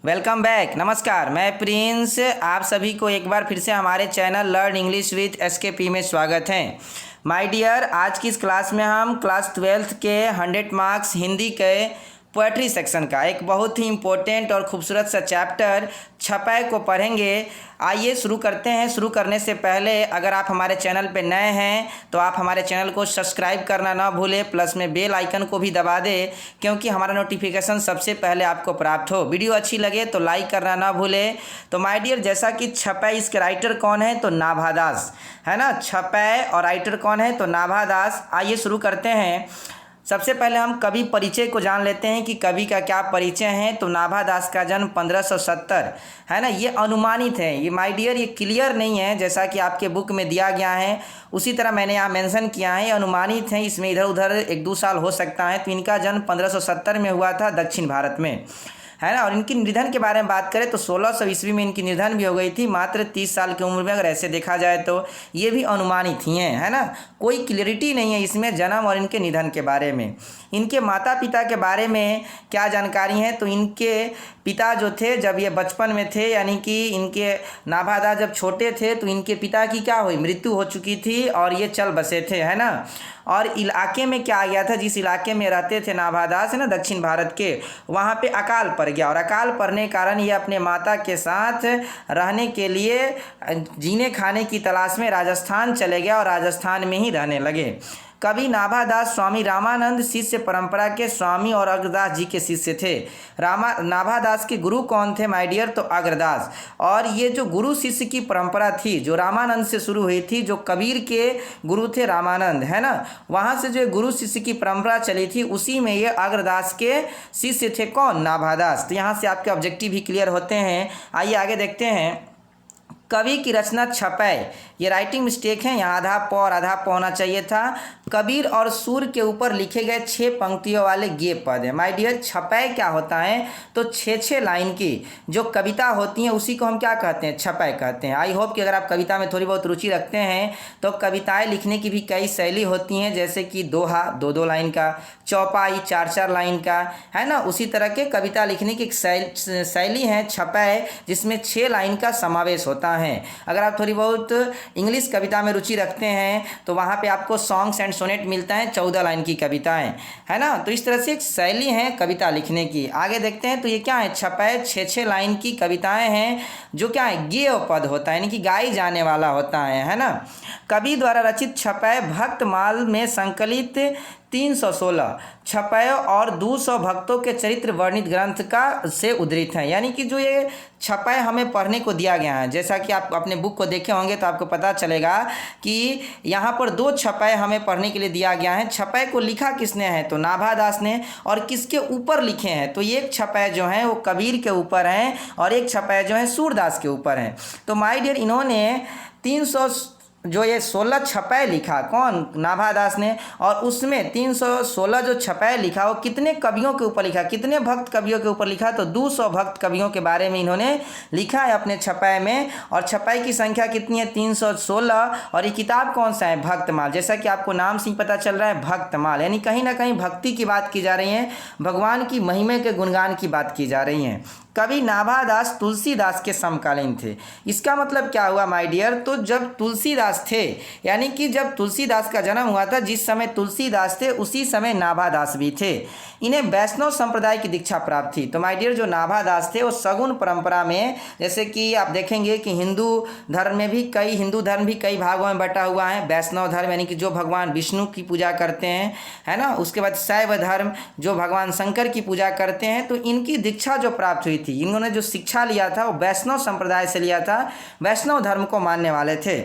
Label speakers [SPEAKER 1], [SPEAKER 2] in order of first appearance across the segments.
[SPEAKER 1] Welcome back. नमस्कार, मैं Prince. आप सभी को एक बार फिर से हमारे channel learn English with SKP में स्वागत है। माय डियर, आज की इस क्लास में हम क्लास 12th के 100 मार्क्स हिंदी के पोएट्री सेक्शन का एक बहुत ही इम्पोर्टेंट और ख़ूबसूरत सा चैप्टर छपाई को पढ़ेंगे। आइए शुरू करते हैं। शुरू करने से पहले अगर आप हमारे चैनल पर नए हैं तो आप हमारे चैनल को सब्सक्राइब करना ना भूलें, प्लस में बेल आइकन को भी दबा दें क्योंकि हमारा नोटिफिकेशन सबसे पहले आपको प्राप्त हो। वीडियो अच्छी लगे तो लाइक करना ना भूलें। तो माय डियर, जैसा कि छपाई इसके राइटर कौन है तो नाभा दास है ना। छपाई और राइटर कौन है तो नाभा दास। आइए शुरू करते हैं। सबसे पहले हम कवि परिचय को जान लेते हैं कि कवि का क्या परिचय है। तो नाभा दास का जन्म 1570 है ना। ये अनुमानित है, ये माय डियर ये क्लियर नहीं है जैसा कि आपके बुक में दिया गया है उसी तरह मैंने यहाँ मेंशन किया है। अनुमानित है, इसमें इधर उधर 1-2 साल हो सकता है। तो इनका जन्म 1570 में हुआ था दक्षिण भारत में, है ना। और इनकी निधन के बारे में बात करें तो 1600 ईस्वी में इनकी निधन भी हो गई थी, मात्र 30 साल की उम्र में। अगर ऐसे देखा जाए तो ये भी अनुमानित ही हैं, है ना। कोई क्लियरिटी नहीं है इसमें जन्म और इनके निधन के बारे में। इनके माता पिता के बारे में क्या जानकारी है तो इनके पिता जो थे जब ये बचपन में थे, यानी कि इनके नाभा दास जब छोटे थे तो इनके पिता की क्या हुई, मृत्यु हो चुकी थी और ये चल बसे थे, है ना। और इलाके में क्या आ गया था, जिस इलाके में रहते थे नाभा दास है ना दक्षिण भारत के, वहाँ पे अकाल पड़ गया। और अकाल पड़ने के कारण ये अपने माता के साथ रहने के लिए जीने खाने की तलाश में राजस्थान चले गया और राजस्थान में ही रहने लगे। कवि नाभा दास स्वामी रामानंद शिष्य परंपरा के स्वामी और अग्रदास जी के शिष्य थे। नाभा दास के गुरु कौन थे माय डियर तो अग्रदास। और ये जो गुरु शिष्य की परंपरा थी जो रामानंद से शुरू हुई थी, जो कबीर के गुरु थे रामानंद, है ना, वहाँ से जो गुरु शिष्य की परंपरा चली थी उसी में ये अग्रदास के शिष्य थे कौन, नाभा दास। तो यहाँ से आपके ऑब्जेक्टिव भी क्लियर होते हैं। आइए आगे देखते हैं। कवि की रचना छपाई, ये राइटिंग मिस्टेक है, यहाँ आधा प और आधा प होना चाहिए था। कबीर और सूर के ऊपर लिखे गए 6 पंक्तियों वाले गे पद है। माय डियर, छपाई क्या होता है तो 6 लाइन की जो कविता होती हैं उसी को हम क्या कहते हैं, छपाई कहते हैं। आई होप कि अगर आप कविता में थोड़ी बहुत रुचि रखते हैं तो कविताएं लिखने की भी कई शैली होती हैं, जैसे कि दोहा 2-2 लाइन का, चौपाई 4-4 लाइन का, है ना। उसी तरह के कविता लिखने की एक शैली है छपाई, जिसमें 6 लाइन का समावेश होता है। अगर आप थोड़ी बहुत इंग्लिश कविता में रुचि रखते हैं तो वहाँ पे आपको सॉन्ग्स एंड सोनेट मिलता है 14 लाइन की कविताएं, है ना। तो इस तरह से एक शैली है कविता लिखने की। आगे देखते हैं तो ये क्या है, छपाई 6-6 लाइन की कविताएं हैं जो क्या है, गेय पद होता है, यानी कि गाई जाने वाला होता है ना। कवि द्वारा रचित छपाई भक्तमाल में संकलित 316 छपाई और 200 भक्तों के चरित्र वर्णित ग्रंथ का से उद्धृत हैं। यानी कि जो ये छपाई हमें पढ़ने को दिया गया है, जैसा कि आप अपने बुक को देखे होंगे तो आपको पता चलेगा कि यहाँ पर 2 छपाई हमें पढ़ने के लिए दिया गया है। छपाई को लिखा किसने है तो नाभा दास ने, और किसके ऊपर लिखे हैं तो एक छपाई जो है वो कबीर के ऊपर हैं और एक छपाई जो है सूरदास के ऊपर हैं। तो माय डियर, इन्होंने 316 छपाई लिखा कौन, नाभा दास ने, और उसमें 316 जो छपाई लिखा वो कितने कवियों के ऊपर लिखा, कितने भक्त कवियों के ऊपर लिखा तो 200 भक्त कवियों के बारे में इन्होंने लिखा है अपने छपाई में। और छपाई की संख्या कितनी है 316। और ये किताब कौन सा है, भक्तमाल। जैसा कि आपको नाम से ही पता चल रहा है भक्तमाल, यानी कहीं ना कहीं भक्ति की बात की जा रही है, भगवान की महिमा के गुणगान की बात की जा रही है। कवि नाभा दास तुलसीदास के समकालीन थे। इसका मतलब क्या हुआ माय डियर, तो जब तुलसीदास थे, यानी कि जब तुलसीदास का जन्म हुआ था, जिस समय तुलसीदास थे उसी समय नाभा दास भी थे। इन्हें वैष्णव संप्रदाय की दीक्षा प्राप्त थी। तो माय डियर, जो नाभा दास थे वो सगुन परंपरा में, जैसे कि आप देखेंगे कि हिंदू धर्म भी कई भागों में बटा हुआ है। वैष्णव धर्म यानी कि जो भगवान विष्णु की पूजा करते हैं, है ना। उसके बाद शैव धर्म जो भगवान शंकर की पूजा करते हैं। तो इनकी दीक्षा जो प्राप्त हुई थी, इन्होंने जो शिक्षा लिया था वो वैष्णव संप्रदाय से लिया था, वैष्णव धर्म को मानने वाले थे।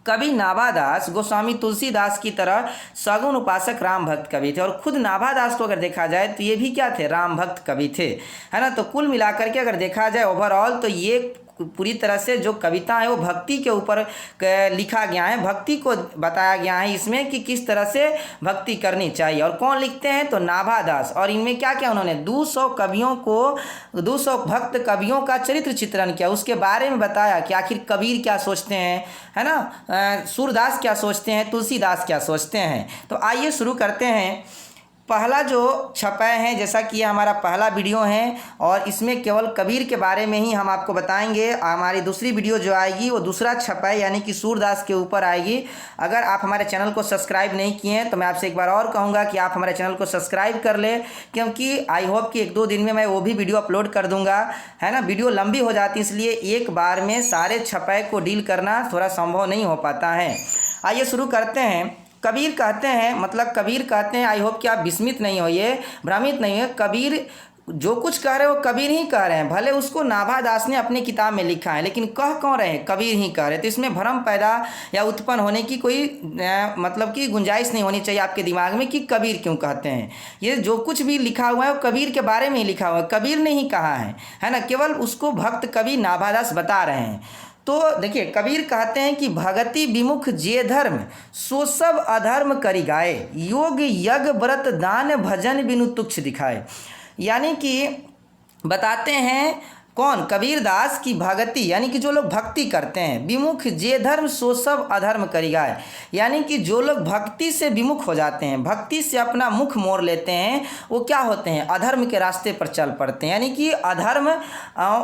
[SPEAKER 1] कवि नाभा दास गोस्वामी तुलसीदास की तरह सगुन उपासक राम भक्त कवि थे। और खुद नाभा दास को अगर देखा जाए तो ये भी क्या थे, राम भक्त कवि थे, है ना। तो कुल मिलाकर के अगर देखा जाए ओवरऑल तो ये पूरी तरह से जो कविता है वो भक्ति के ऊपर लिखा गया है, भक्ति को बताया गया है इसमें कि किस तरह से भक्ति करनी चाहिए। और कौन लिखते हैं तो नाभा दास। और इनमें क्या क्या उन्होंने 200 कवियों को, 200 भक्त कवियों का चरित्र चित्रण किया, उसके बारे में बताया कि आखिर कबीर क्या सोचते हैं, है ना, सूरदास क्या सोचते हैं, तुलसीदास क्या सोचते हैं। तो आइए शुरू करते हैं। पहला जो छपाए हैं, जैसा कि ये हमारा पहला वीडियो है और इसमें केवल कबीर के बारे में ही हम आपको बताएंगे। हमारी दूसरी वीडियो जो आएगी वो दूसरा छपाई यानी कि सूरदास के ऊपर आएगी। अगर आप हमारे चैनल को सब्सक्राइब नहीं किए हैं तो मैं आपसे एक बार और कहूँगा कि आप हमारे चैनल को सब्सक्राइब कर लें, क्योंकि आई होप कि 1-2 दिन में मैं वो भी वीडियो अपलोड कर दूँगा, है ना। वीडियो लंबी हो जाती है, इसलिए एक बार में सारे छपाई को डील करना थोड़ा संभव नहीं हो पाता है। आइए शुरू करते हैं। कबीर कहते हैं, मतलब कबीर कहते हैं, आई होप कि आप विस्मित नहीं होइए, भ्रमित नहीं है। कबीर जो कुछ कह रहे हैं वो कबीर ही कह रहे हैं, भले उसको नाभा दास ने अपनी किताब में लिखा है, लेकिन कह कौन रहे हैं, कबीर ही कह रहे हैं। तो इसमें भ्रम पैदा या उत्पन्न होने की कोई मतलब कि गुंजाइश नहीं होनी चाहिए आपके दिमाग में कि कबीर क्यों कहते हैं। ये जो कुछ भी लिखा हुआ है वो कबीर के बारे में ही लिखा हुआ है, कबीर ने ही कहा है ना। केवल उसको भक्त कवि नाभा दास बता रहे हैं। तो देखिए, कबीर कहते हैं कि भगति विमुख जे धर्म सो सब अधर्म करि गाए, योग यज्ञ व्रत दान भजन बिनु तुच्छ दिखाए। यानी कि बताते हैं कौन, कबीरदास की भगति यानी कि जो लोग भक्ति करते हैं, विमुख जे धर्म सो सब अधर्म करि गाए, यानी कि जो लोग भक्ति से विमुख हो जाते हैं, भक्ति से अपना मुख मोड़ लेते हैं, वो क्या होते हैं, अधर्म के रास्ते पर चल पड़ते हैं। यानी कि अधर्म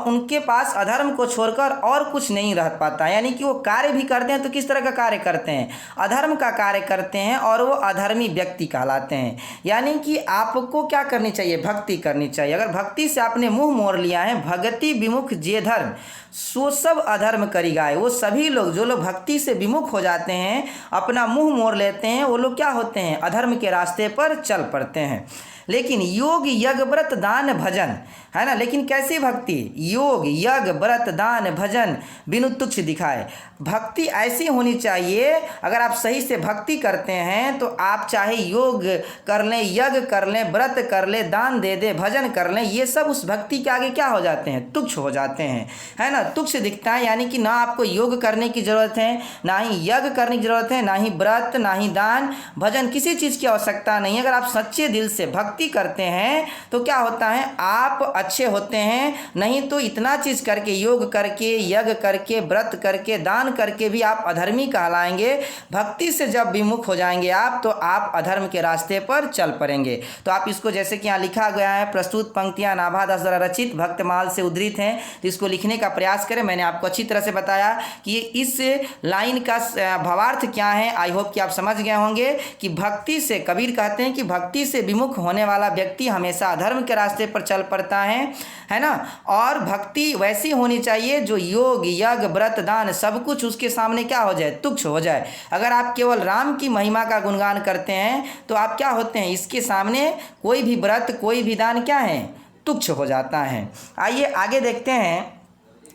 [SPEAKER 1] उनके पास अधर्म को छोड़कर और कुछ नहीं रह पाता। यानी कि वो कार्य भी करते हैं तो किस तरह का कार्य करते हैं, अधर्म का कार्य करते हैं और वो अधर्मी व्यक्ति कहलाते हैं। यानी कि आपको क्या करनी चाहिए, भक्ति करनी चाहिए। अगर भक्ति से आपने मुंह मोड़ लिया है, भगति विमुख जे धर्म सो सब अधर्म करि गाए, वो सभी लोग जो लोग भक्ति से विमुख हो जाते हैं, अपना मुंह मोड़ लेते हैं, वो लोग क्या होते हैं, अधर्म के रास्ते पर चल पड़ते हैं। लेकिन योग यज्ञ व्रत दान भजन, है ना, लेकिन कैसी भक्ति, योग यज्ञ व्रत दान भजन बिनु तुच्छ दिखाए। भक्ति ऐसी होनी चाहिए, अगर आप सही से भक्ति करते हैं तो आप चाहे योग कर लें, यज्ञ कर लें, व्रत कर लें, दान दे दे, भजन कर लें, ये सब उस भक्ति के आगे क्या हो जाते हैं, तुच्छ हो जाते हैं, है ना, तुच्छ दिखता है। यानी कि ना आपको योग करने की ज़रूरत है, ना ही यज्ञ करने की ज़रूरत है, ना ही व्रत, ना ही दान भजन, किसी चीज़ की आवश्यकता नहीं है। अगर आप सच्चे दिल से भक्ति करते हैं तो क्या होता है, आप अच्छे होते हैं। नहीं तो इतना चीज़ करके, योग करके, यज्ञ करके, व्रत करके, दान करके भी आप अधर्मी कहलाएंगे। भक्ति से जब विमुख हो जाएंगे आप, तो आप अधर्म के रास्ते पर चल पड़ेंगे। तो आप इसको, जैसे कि यहाँ लिखा गया है, प्रस्तुत पंक्तियाँ नाभा दास द्वारा रचित भक्तमाल से उद्धृत हैं, तो इसको लिखने का प्रयास करें। मैंने आपको अच्छी तरह से बताया कि इस लाइन का भावार्थ क्या है। आई होप कि आप समझ गए होंगे कि भक्ति से, कबीर कहते हैं कि भक्ति से विमुख होने वाला व्यक्ति हमेशा अधर्म के रास्ते पर चल पड़ता है ना। और भक्ति वैसी होनी चाहिए जो योग यज्ञ व्रत दान सब कुछ उसके सामने क्या हो जाए, तुच्छ हो जाए। अगर आप केवल राम की महिमा का गुणगान करते हैं तो आप क्या होते हैं, इसके सामने कोई भी व्रत, कोई भी दान क्या है, तुच्छ हो जाता है। आइए आगे देखते हैं।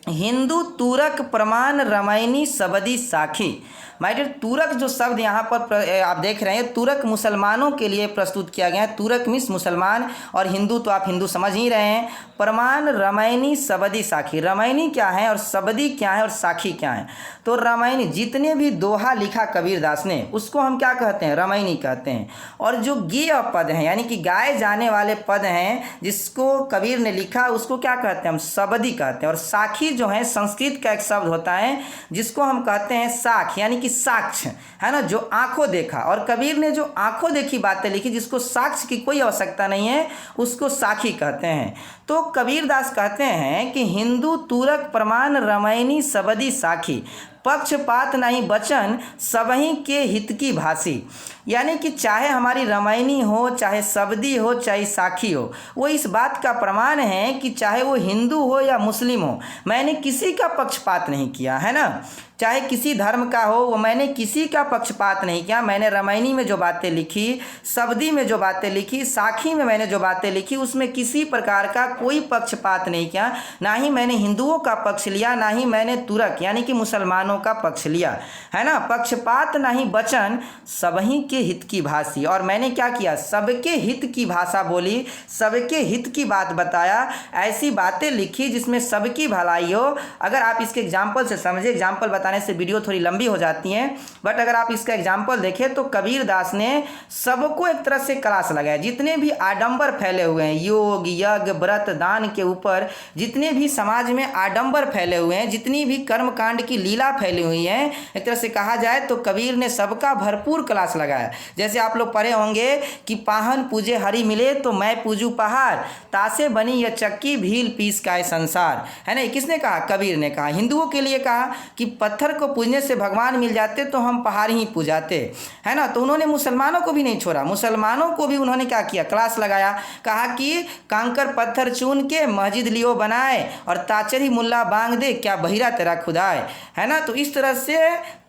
[SPEAKER 1] हिंदू तुरक प्रमाण रमैनी सबदी साखी। माय डियर, तुरक जो शब्द यहाँ पर आप देख रहे हैं, तुरक मुसलमानों के लिए प्रस्तुत किया गया है। तुरक मीन्स मुसलमान और हिंदू तो आप हिंदू समझ ही रहे हैं। प्रमाण रमैनी सबदी साखी, रमैनी क्या है और सबदी क्या है और साखी क्या है। तो रमैनी, जितने भी दोहा लिखा कबीरदास ने उसको हम क्या कहते हैं, रमैनी कहते हैं। और जो गेय पद हैं, यानी कि गाए जाने वाले पद हैं जिसको कबीर ने लिखा, उसको क्या कहते हैं, हम सबदी कहते हैं। और साखी जो है संस्कृत का एक शब्द होता है जिसको हम कहते हैं साख, यानी कि साक्ष्य, है ना, जो आंखों देखा। और कबीर ने जो आंखों देखी बातें लिखी, जिसको साक्ष्य की कोई आवश्यकता नहीं है, उसको साखी कहते हैं। तो कबीरदास कहते हैं कि हिंदू तुरक प्रमाण रमैनी सबदी साखी, पक्षपात नहीं बचन सबही के हित की भाषी। यानी कि चाहे हमारी रमैनी हो, चाहे सबदी हो, चाहे साखी हो, वो इस बात का प्रमाण है कि चाहे वो हिंदू हो या मुस्लिम हो, मैंने किसी का पक्षपात नहीं किया, है ना। चाहे किसी धर्म का हो, वो मैंने किसी का पक्षपात नहीं किया। मैंने रमैनी में जो बातें लिखी, सबदी में जो बातें लिखी, साखी में मैंने जो बातें लिखी, उसमें किसी प्रकार का कोई पक्षपात नहीं किया। ना ही मैंने हिंदुओं का पक्ष लिया, ना ही मैंने तुरक यानी कि मुसलमानों का पक्ष लिया, है ना। पक्षपात नहीं बचन सबही के हित की भाषी। और मैंने क्या किया, सबके हित की भाषा बोली, सबके हित की बात बताया, ऐसी बातें लिखी जिसमें सबकी भलाई हो। अगर आप इसके एग्जाम्पल से समझे, एग्जाम्पल बताने से वीडियो थोड़ी लंबी हो जाती है, बट अगर आप इसका एग्जाम्पल देखें तो कबीरदास ने सबको एक तरह से क्लास लगाया। जितने भी आडंबर फैले हुए हैं, योग यज्ञ व्रत दान के ऊपर जितने भी समाज में आडंबर फैले हुए हैं, जितनी भी कर्मकांड की लीला फैली हुई हैं। एक तरह से कहा जाए तो कबीर ने सबका भरपूर क्लास लगाया। जैसे आप लोग पढ़े होंगे कि पाहन पूजे हरि मिले तो मैं पूजू पहाड़, तासे बनी यह चक्की भील पीस का संसार, है ना। किसने कहा? कबीर ने कहा। हिंदुओं के लिए कहा कि पत्थर को पूजने से भगवान मिल जाते तो हम पहाड़ ही पूजाते, है ना। तो उन्होंने मुसलमानों को भी नहीं छोड़ा, मुसलमानों को भी उन्होंने क्या किया? क्लास लगाया। कहा कि कांकर पत्थर चून के मस्जिद लियो बनाए और ताचरी मुल्ला बांग दे क्या बहिरा तेरा खुदाए, है ना। तो इस तरह से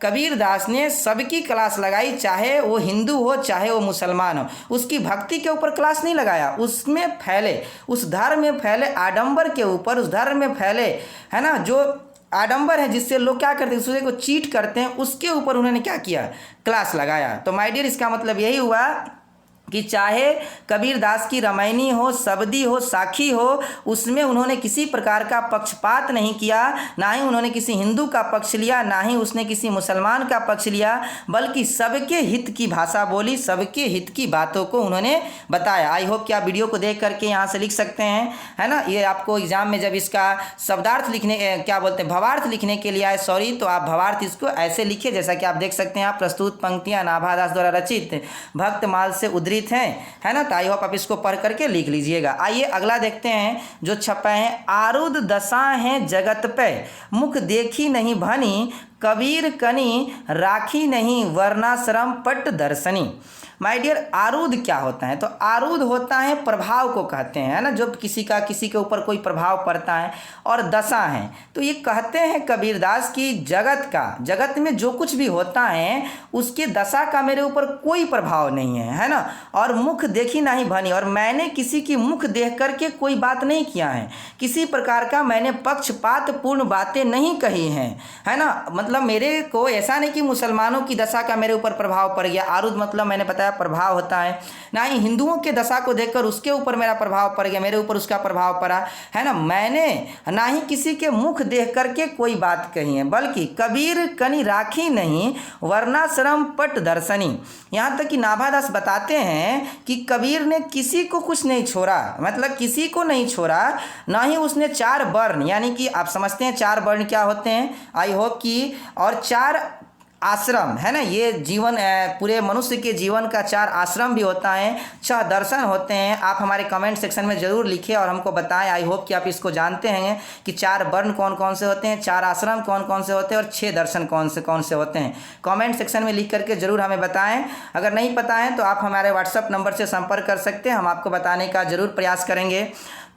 [SPEAKER 1] कबीर दास ने सबकी क्लास लगाई, चाहे वो हिंदू हो चाहे वो मुसलमान हो। उसकी भक्ति के ऊपर क्लास नहीं लगाया, उसमें फैले, उस धर्म में फैले आडंबर के ऊपर, उस धर्म में फैले, है ना, जो आडंबर है जिससे लोग क्या करते हैं, दूसरे को चीट करते हैं, उसके ऊपर उन्होंने क्या किया? क्लास लगाया। तो माय डियर, इसका मतलब यही हुआ कि चाहे कबीर दास की रामायणी हो, सबदी हो, साखी हो, उसमें उन्होंने किसी प्रकार का पक्षपात नहीं किया, ना ही उन्होंने किसी हिंदू का पक्ष लिया, ना ही उसने किसी मुसलमान का पक्ष लिया, बल्कि सबके हित की भाषा बोली, सबके हित की बातों को उन्होंने बताया। आई होप कि आप वीडियो को देख करके यहाँ से लिख सकते हैं, है ना। ये आपको एग्जाम में जब इसका शब्दार्थ लिखने क्या बोलते हैं, भावार्थ लिखने के लिए आए, सॉरी, तो आप भावार्थ इसको ऐसे लिखिए जैसा कि आप देख सकते हैं। आप प्रस्तुत पंक्तियाँ नाभादास द्वारा रचित भक्तमाल से उद्धृत हैं, है ना। तो आई होप आप इसको पढ़ करके लिख लीजिएगा। आइए अगला देखते हैं जो छपा है। आरुद दशा है जगत पे, मुख देखी नहीं भनी, कबीर कनी राखी नहीं, वर्णाश्रम पट दर्शनी। माय डियर, आरूद क्या होता है? तो आरूद होता है प्रभाव को कहते हैं, है ना, जो किसी के ऊपर कोई प्रभाव पड़ता है। और दशा है, तो ये कहते हैं कबीरदास की जगत में जो कुछ भी होता है उसके दशा का मेरे ऊपर कोई प्रभाव नहीं है ना। और मुख देखी नहीं भनी, और मैंने किसी की मुख देख करके कोई बात नहीं किया है, किसी प्रकार का मैंने पक्षपात पूर्ण बातें नहीं कही हैं, है ना। मतलब मेरे को ऐसा नहीं कि मुसलमानों की दशा का मेरे ऊपर प्रभाव पड़ गया। आरूद मतलब मैंने बताया प्रभाव होता है, ना ही हिंदुओं के दशा को देखकर उसके ऊपर मेरा प्रभाव पड़ गया, मेरे ऊपर उसका प्रभाव पड़ा, है ना। मैंने ना ही किसी के मुख देख करके कोई बात कही है, बल्कि कबीर कनी राखी नहीं, वर्णाश्रम पट दर्शनी। यहाँ तक कि नाभादास बताते हैं कि कबीर ने किसी को कुछ नहीं छोड़ा, मतलब किसी को नहीं छोड़ा, ना ही उसने 4 वर्ण, यानी कि आप समझते हैं 4 वर्ण क्या होते हैं, आई होप कि, और 4 आश्रम, है ना। ये जीवन पूरे मनुष्य के जीवन का 4 आश्रम भी होता है, 6 दर्शन होते हैं। आप हमारे कमेंट सेक्शन में ज़रूर लिखिए और हमको बताएं। आई होप कि आप इसको जानते हैं कि 4 वर्ण कौन कौन से होते हैं, 4 आश्रम कौन कौन से होते हैं, और 6 दर्शन कौन से होते हैं। कमेंट सेक्शन में लिख करके ज़रूर हमें बताएं। अगर नहीं पता है तो आप हमारे व्हाट्सएप नंबर से संपर्क कर सकते हैं, हम आपको बताने का ज़रूर प्रयास करेंगे।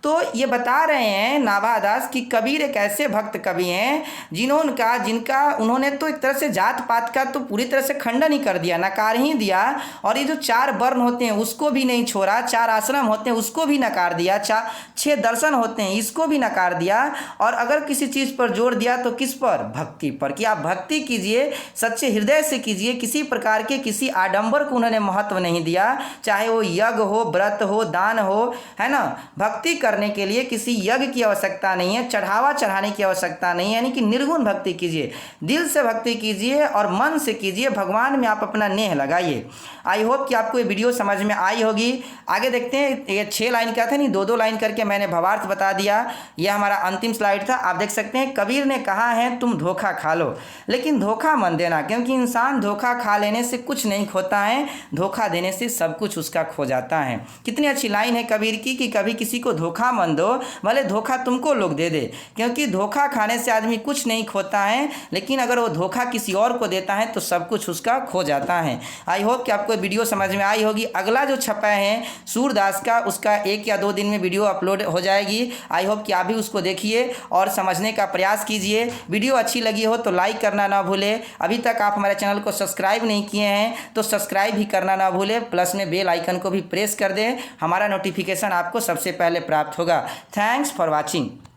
[SPEAKER 1] तो ये बता रहे हैं नाभादास कि कबीर एक ऐसे भक्त कवि हैं जिनका उन्होंने तो एक तरह से जात पात का तो पूरी तरह से खंडन ही कर दिया, नकार ही दिया। और ये जो 4 वर्ण होते हैं उसको भी नहीं छोड़ा, 4 आश्रम होते हैं उसको भी नकार दिया, 6 दर्शन होते हैं इसको भी नकार दिया। और अगर किसी चीज़ पर जोर दिया तो किस पर? भक्ति पर, कि आप भक्ति कीजिए, सच्चे हृदय से कीजिए, किसी प्रकार के किसी आडंबर को उन्होंने महत्व नहीं दिया, चाहे वो यज्ञ हो, व्रत हो, दान हो, है ना। भक्ति करने के लिए किसी यज्ञ की आवश्यकता नहीं है, चढ़ावा चढ़ाने की आवश्यकता नहीं है, यानी कि निर्गुण भक्ति कीजिए, दिल से भक्ति कीजिए और मन से कीजिए, भगवान में आप अपना नेह लगाइए। आई होप कि आपको ये वीडियो समझ में आई होगी। आगे देखते हैं, ये 6 लाइन का था, नहीं 2-2 लाइन करके मैंने भावार्थ बता दिया। यह हमारा अंतिम स्लाइड था। आप देख सकते हैं, कबीर ने कहा है तुम धोखा खा लो, लेकिन धोखा मत देना, क्योंकि इंसान धोखा खा लेने से कुछ नहीं खोता है, धोखा देने से सब कुछ उसका खो जाता है। कितनी अच्छी लाइन है कबीर की कि कभी किसी को धोखा मत दो, भले धोखा तुमको लोग दे दे, क्योंकि धोखा खाने से आदमी कुछ नहीं खोता है, लेकिन अगर वो धोखा किसी और को देता है तो सब कुछ उसका खो जाता है। आई होप कि आपको वीडियो समझ में आई होगी। अगला जो छपा है सूरदास का, उसका 1 या 2 दिन में वीडियो अपलोड हो जाएगी। आई होप कि आप भी उसको देखिए और समझने का प्रयास कीजिए। वीडियो अच्छी लगी हो तो लाइक करना ना भूलें। अभी तक आप हमारे चैनल को सब्सक्राइब नहीं किए हैं तो सब्सक्राइब भी करना ना भूलें, प्लस में बेल आइकन को भी प्रेस कर दें, हमारा नोटिफिकेशन आपको सबसे पहले प्राप्त होगा। Thanks for watching.